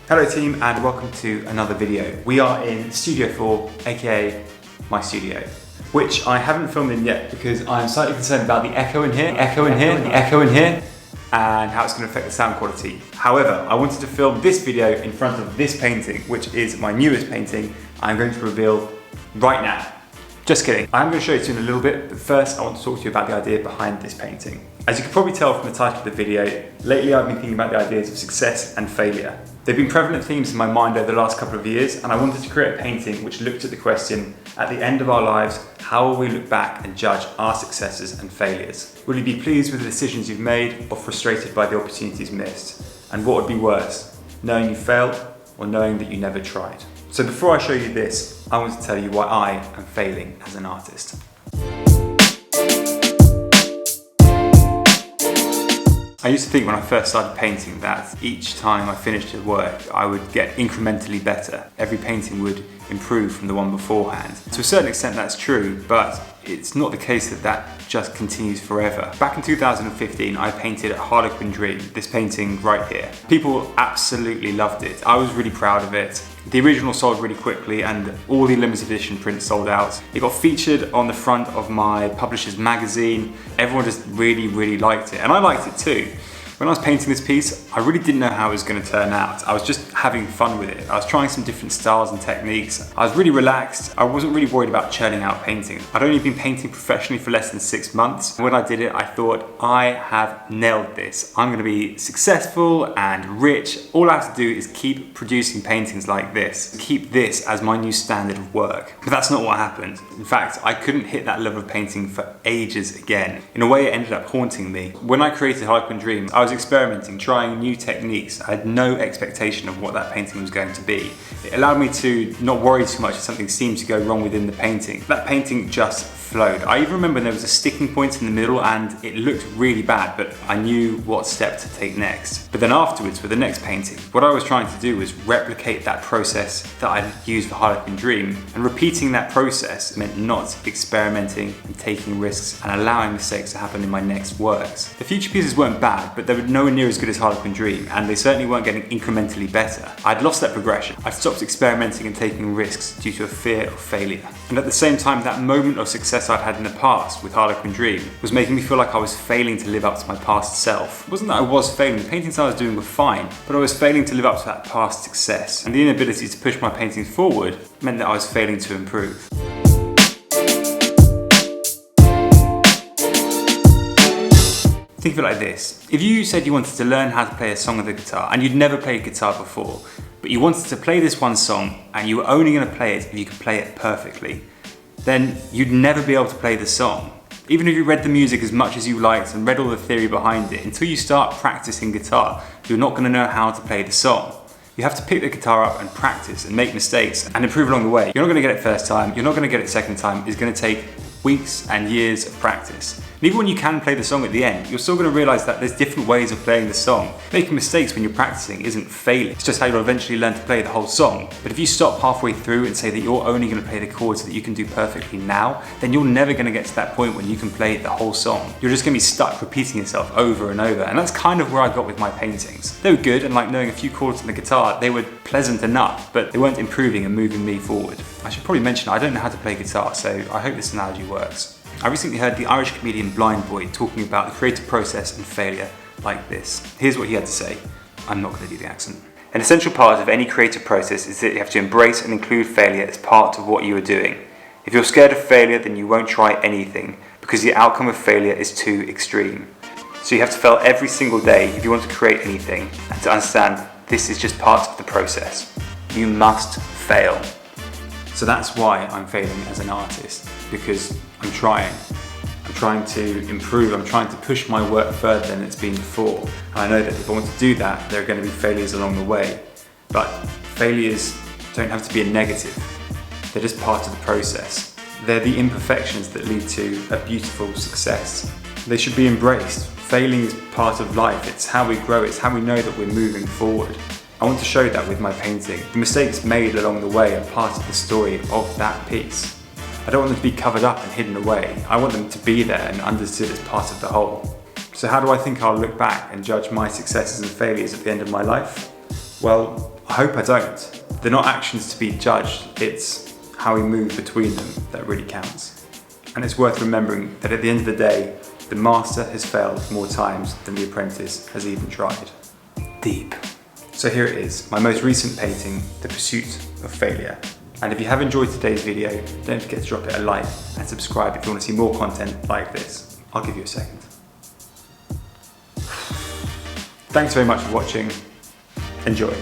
Hello team and welcome to another video. We are in Studio 4, aka my studio, which I haven't filmed in yet because I'm slightly concerned about the echo in here, and how it's going to affect the sound quality. However, I wanted to film this video in front of this painting, which is my newest painting. I'm going to reveal right now. Just kidding. I'm going to show it to you in a little bit, but first I want to talk to you about the idea behind this painting. As you can probably tell from the title of the video, lately I've been thinking about the ideas of success and failure. They've been prevalent themes in my mind over the last couple of years, and I wanted to create a painting which looked at the question, at the end of our lives, how will we look back and judge our successes and failures? Will you be pleased with the decisions you've made or frustrated by the opportunities missed? And what would be worse, knowing you failed or knowing that you never tried? So before I show you this, I want to tell you why I am failing as an artist. I used to think when I first started painting that each time I finished a work, I would get incrementally better. Every painting would improve from the one beforehand. To a certain extent that's true, but it's not the case that that just continues forever. Back in 2015, I painted Harlequin Dream, this painting right here. People absolutely loved it. I was really proud of it. The original sold really quickly and all the limited edition prints sold out. It got featured on the front of my publisher's magazine. Everyone just really liked it, and I liked it too. When I was painting this piece, I really didn't know how it was going to turn out. I was just having fun with it. I was trying some different styles and techniques. I was really relaxed. I wasn't really worried about churning out paintings. I'd only been painting professionally for less than 6 months. When I did it, I thought, I have nailed this. I'm going to be successful and rich. All I have to do is keep producing paintings like this. Keep this as my new standard of work. But that's not what happened. In fact, I couldn't hit that level of painting for ages again. In a way, it ended up haunting me. When I created Harlequin Dream, I was experimenting, trying new techniques. I had no expectation of what that painting was going to be. It allowed me to not worry too much if something seemed to go wrong within the painting. That painting just flowed. I even remember there was a sticking point in the middle and it looked really bad, but I knew what step to take next. But then afterwards, with the next painting, what I was trying to do was replicate that process that I'd used for Harlequin Dream, and repeating that process meant not experimenting and taking risks and allowing mistakes to happen in my next works. The future pieces weren't bad, but they were nowhere near as good as Harlequin Dream, and they certainly weren't getting incrementally better. I'd lost that progression. I'd stopped experimenting and taking risks due to a fear of failure. And at the same time, that moment of success I'd had in the past with Harlequin Dream was making me feel like I was failing to live up to my past self. It wasn't that I was failing, the paintings I was doing were fine, but I was failing to live up to that past success, and the inability to push my paintings forward meant that I was failing to improve. Think of it like this. If you said you wanted to learn how to play a song on the guitar and you'd never played guitar before, but you wanted to play this one song and you were only going to play it if you could play it perfectly, then you'd never be able to play the song. Even if you read the music as much as you liked and read all the theory behind it, until you start practicing guitar, you're not going to know how to play the song. You have to pick the guitar up and practice and make mistakes and improve along the way. You're not going to get it first time, you're not going to get it second time. It's going to take weeks and years of practice. And even when you can play the song at the end, you're still going to realise that there's different ways of playing the song. Making mistakes when you're practicing isn't failing, it's just how you'll eventually learn to play the whole song. But if you stop halfway through and say that you're only going to play the chords that you can do perfectly now, then you're never going to get to that point when you can play the whole song. You're just going to be stuck repeating yourself over and over, and that's kind of where I got with my paintings. They were good, and like knowing a few chords on the guitar, they were pleasant enough, but they weren't improving and moving me forward. I should probably mention I don't know how to play guitar, so I hope this analogy works. I recently heard the Irish comedian Blind Boy talking about the creative process and failure like this. Here's what he had to say. I'm not going to do the accent. An essential part of any creative process is that you have to embrace and include failure as part of what you are doing. If you're scared of failure, then you won't try anything, because the outcome of failure is too extreme. So you have to fail every single day if you want to create anything, and to understand this is just part of the process. You must fail. So that's why I'm failing as an artist, because I'm trying to improve, I'm trying to push my work further than it's been before. And I know that if I want to do that, there are going to be failures along the way. But failures don't have to be a negative. They're just part of the process. They're the imperfections that lead to a beautiful success. They should be embraced. Failing is part of life. It's how we grow, it's how we know that we're moving forward. I want to show that with my painting. The mistakes made along the way are part of the story of that piece. I don't want them to be covered up and hidden away. I want them to be there and understood as part of the whole. So how do I think I'll look back and judge my successes and failures at the end of my life? Well, I hope I don't. They're not actions to be judged, it's how we move between them that really counts. And it's worth remembering that at the end of the day, the master has failed more times than the apprentice has even tried. Deep. So here it is, my most recent painting, The Pursuit of Failure. And if you have enjoyed today's video, don't forget to drop it a like and subscribe if you want to see more content like this. I'll give you a second. Thanks very much for watching. Enjoy.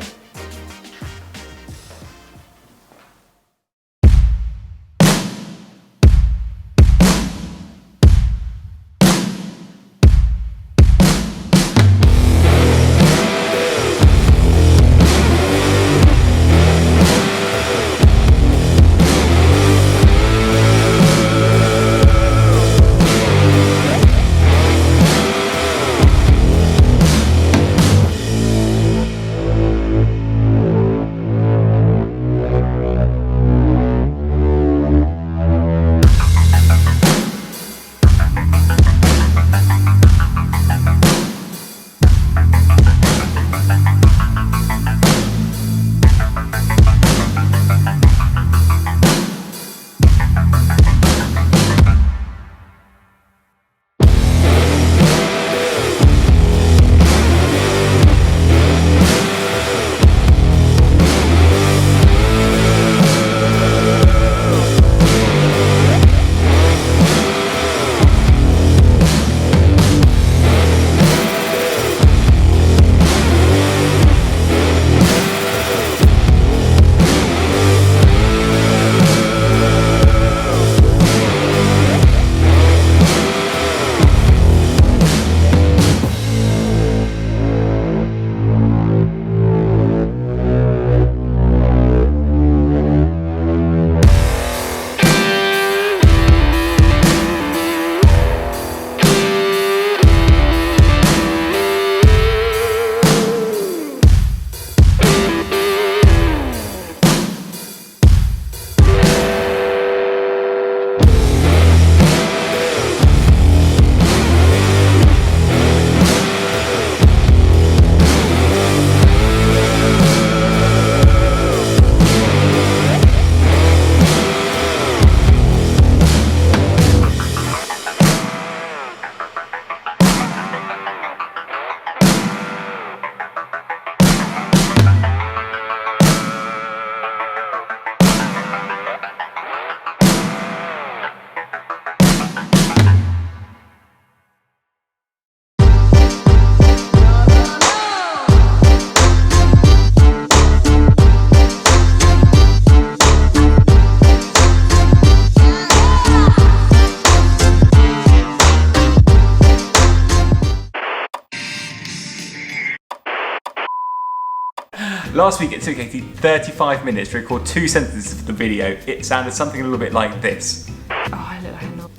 Last week it took Katie 35 minutes to record 2 sentences for the video. It sounded something a little bit like this. Oh, I look like a knob.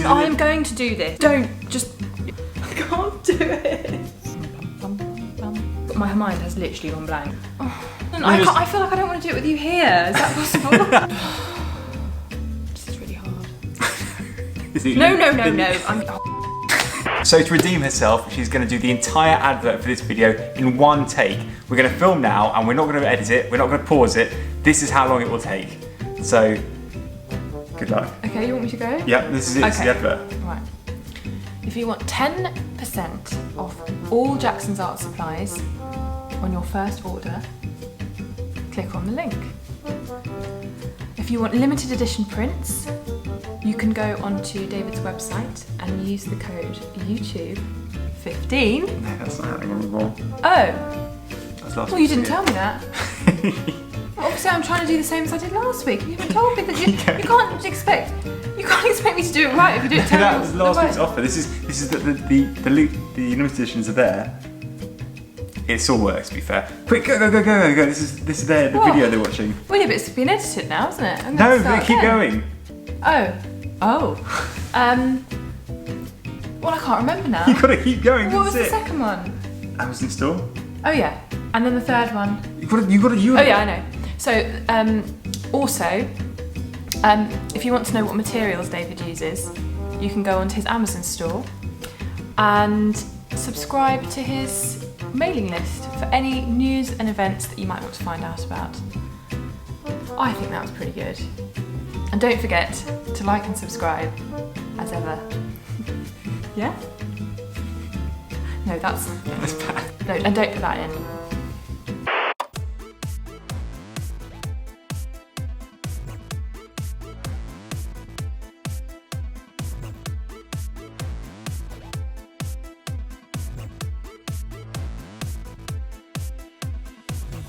I am going to do this. Don't, just... I can't do it. But my mind has literally gone blank. Oh, I feel like I don't want to do it with you here. Is that possible? This is really hard. No. So to redeem herself, she's going to do the entire advert for this video in one take. We're going to film now and we're not going to edit it, we're not going to pause it. This is how long it will take. So, good luck. Okay, you want me to go? Yeah, this is it, okay. It's the advert. Right. If you want 10% off all Jackson's art supplies on your first order, click on the link. If you want limited edition prints, you can go onto David's website and use the code YouTube15. No, that's not happening anymore. Oh. Well, you didn't tell me that. Obviously, I'm trying to do the same as I did last week. You haven't told me that you can't expect me to do it right if you don't tell me. That was last week's offer. This is the limited editions are there. It still works, to be fair. Quick, go! This is the video they're watching. Well, yeah, but it's been edited now, isn't it? No, keep going. Oh. Well, I can't remember now. You've got to keep going. What was the second one? Amazon store. Oh yeah, and then the third one. You got to. Oh yeah, I know. So also, if you want to know what materials David uses, you can go onto his Amazon store and subscribe to his mailing list for any news and events that you might want to find out about. I think that was pretty good. And don't forget to like and subscribe, as ever. Yeah? No, that's bad. No, and don't put that in.